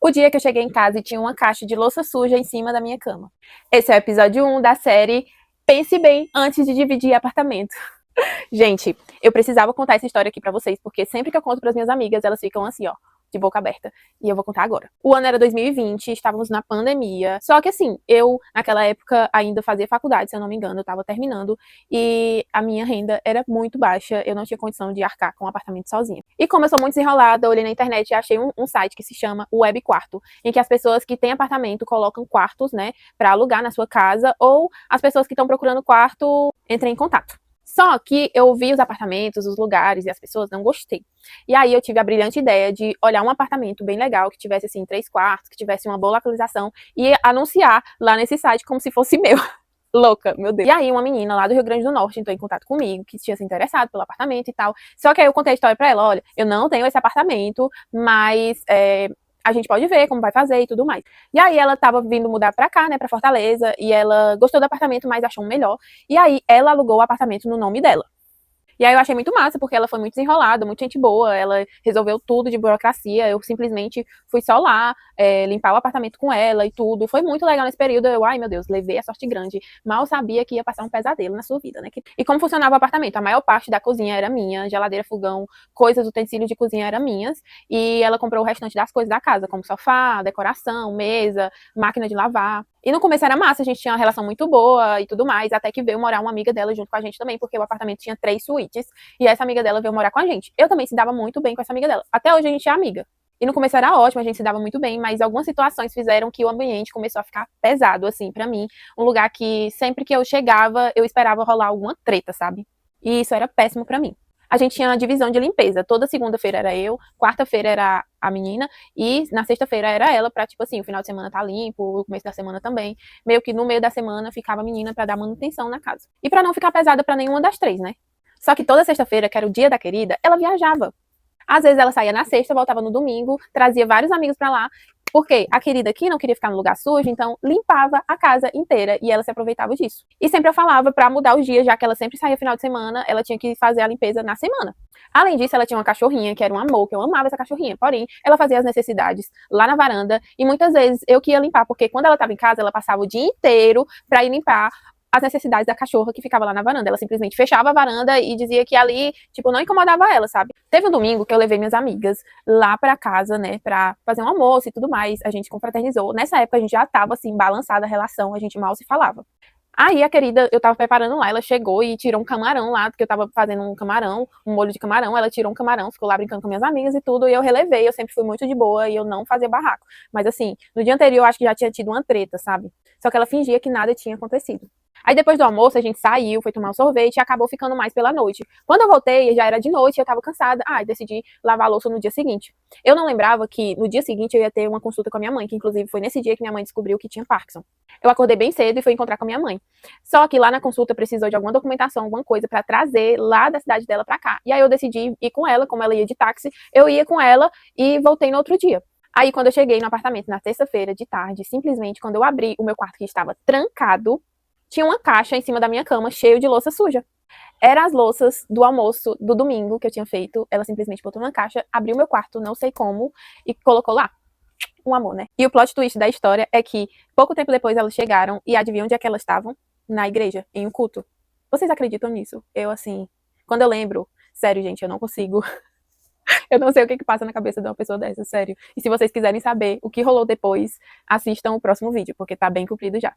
O dia que eu cheguei em casa e tinha uma caixa de louça suja em cima da minha cama. Esse é o episódio 1 da série Pense Bem Antes de Dividir Apartamento. Gente, eu precisava contar essa história aqui pra vocês, porque sempre que eu conto pras minhas amigas, elas ficam assim, ó, de boca aberta. E eu vou contar agora. O ano era 2020, estávamos na pandemia. Só que assim, eu, naquela época, ainda fazia faculdade, se eu não me engano, eu tava terminando. E a minha renda era muito baixa, eu não tinha condição de arcar com um apartamento sozinha. E como eu sou muito desenrolada, eu olhei na internet e achei um site que se chama Web Quarto, em que as pessoas que têm apartamento colocam quartos, né, pra alugar na sua casa, ou as pessoas que estão procurando quarto entrem em contato. Só que eu vi os apartamentos, os lugares e as pessoas, não gostei. E aí eu tive a brilhante ideia de olhar um apartamento bem legal, que tivesse assim 3 quartos, que tivesse uma boa localização e anunciar lá nesse site como se fosse meu. Louca, meu Deus. E aí uma menina lá do Rio Grande do Norte entrou em contato comigo, que tinha se interessado pelo apartamento e tal. Só que aí eu contei a história pra ela, olha, eu não tenho esse apartamento, mas a gente pode ver como vai fazer e tudo mais. E aí ela tava vindo mudar pra cá, né, pra Fortaleza, e ela gostou do apartamento, mas achou um melhor. E aí ela alugou o apartamento no nome dela. E aí eu achei muito massa, porque ela foi muito desenrolada, muito gente boa, ela resolveu tudo de burocracia, eu simplesmente fui só lá, limpar o apartamento com ela e tudo. Foi muito legal nesse período, ai meu Deus, levei a sorte grande. Mal sabia que ia passar um pesadelo na sua vida, né? E como funcionava o apartamento? A maior parte da cozinha era minha, geladeira, fogão, coisas, utensílios de cozinha eram minhas, e ela comprou o restante das coisas da casa, como sofá, decoração, mesa, máquina de lavar. E no começo era massa, a gente tinha uma relação muito boa e tudo mais, até que veio morar uma amiga dela junto com a gente também, porque o apartamento tinha 3 suítes, e essa amiga dela veio morar com a gente. Eu também se dava muito bem com essa amiga dela. Até hoje a gente é amiga. E no começo era ótimo, a gente se dava muito bem, mas algumas situações fizeram que o ambiente começou a ficar pesado, assim, pra mim. Um lugar que sempre que eu chegava, eu esperava rolar alguma treta, sabe? E isso era péssimo pra mim. A gente tinha uma divisão de limpeza. Toda segunda-feira era eu, quarta-feira era a menina, e na sexta-feira era ela, pra, tipo assim, o final de semana tá limpo, o começo da semana também. Meio que no meio da semana ficava a menina pra dar manutenção na casa. E pra não ficar pesada pra nenhuma das três, né? Só que toda sexta-feira, que era o dia da querida, ela viajava. Às vezes ela saía na sexta, voltava no domingo, trazia vários amigos pra lá, porque a querida aqui não queria ficar no lugar sujo, então limpava a casa inteira e ela se aproveitava disso. E sempre eu falava pra mudar os dias, já que ela sempre saía final de semana, ela tinha que fazer a limpeza na semana. Além disso, ela tinha uma cachorrinha, que era um amor, que eu amava essa cachorrinha. Porém, ela fazia as necessidades lá na varanda e muitas vezes eu que ia limpar, porque quando ela estava em casa, ela passava o dia inteiro pra ir limpar as necessidades da cachorra que ficava lá na varanda. Ela simplesmente fechava a varanda e dizia que ali, tipo, não incomodava ela, sabe? Teve um domingo que eu levei minhas amigas lá pra casa, né, pra fazer um almoço e tudo mais. A gente confraternizou. Nessa época a gente já tava, assim, balançada a relação, a gente mal se falava. Aí a querida, eu tava preparando lá, ela chegou e tirou um camarão lá, porque eu tava fazendo um camarão, um molho de camarão, ela tirou um camarão, ficou lá brincando com minhas amigas e tudo, e eu relevei, eu sempre fui muito de boa e eu não fazia barraco. Mas assim, no dia anterior eu acho que já tinha tido uma treta, sabe? Só que ela fingia que nada tinha acontecido. Aí depois do almoço a gente saiu, foi tomar um sorvete e acabou ficando mais pela noite. Quando eu voltei, já era de noite, eu tava cansada, decidi lavar a louça no dia seguinte. Eu não lembrava que no dia seguinte eu ia ter uma consulta com a minha mãe, que inclusive foi nesse dia que minha mãe descobriu que tinha Parkinson. Eu acordei bem cedo e fui encontrar com a minha mãe. Só que lá na consulta precisou de alguma documentação, alguma coisa pra trazer lá da cidade dela pra cá. E aí eu decidi ir com ela, como ela ia de táxi, eu ia com ela e voltei no outro dia. Aí quando eu cheguei no apartamento na terça-feira de tarde, simplesmente quando eu abri o meu quarto que estava trancado, tinha uma caixa em cima da minha cama cheio de louça suja. Eram as louças do almoço do domingo que eu tinha feito. Ela simplesmente botou na caixa, abriu meu quarto, não sei como, e colocou lá. Um amor, né? E o plot twist da história é que pouco tempo depois elas chegaram e adivinham onde é que elas estavam? Na igreja, em um culto. Vocês acreditam nisso? Eu, assim, quando eu lembro, sério, gente, eu não consigo. Eu não sei o que passa na cabeça de uma pessoa dessa, sério. E se vocês quiserem saber o que rolou depois, assistam o próximo vídeo, porque tá bem comprido já.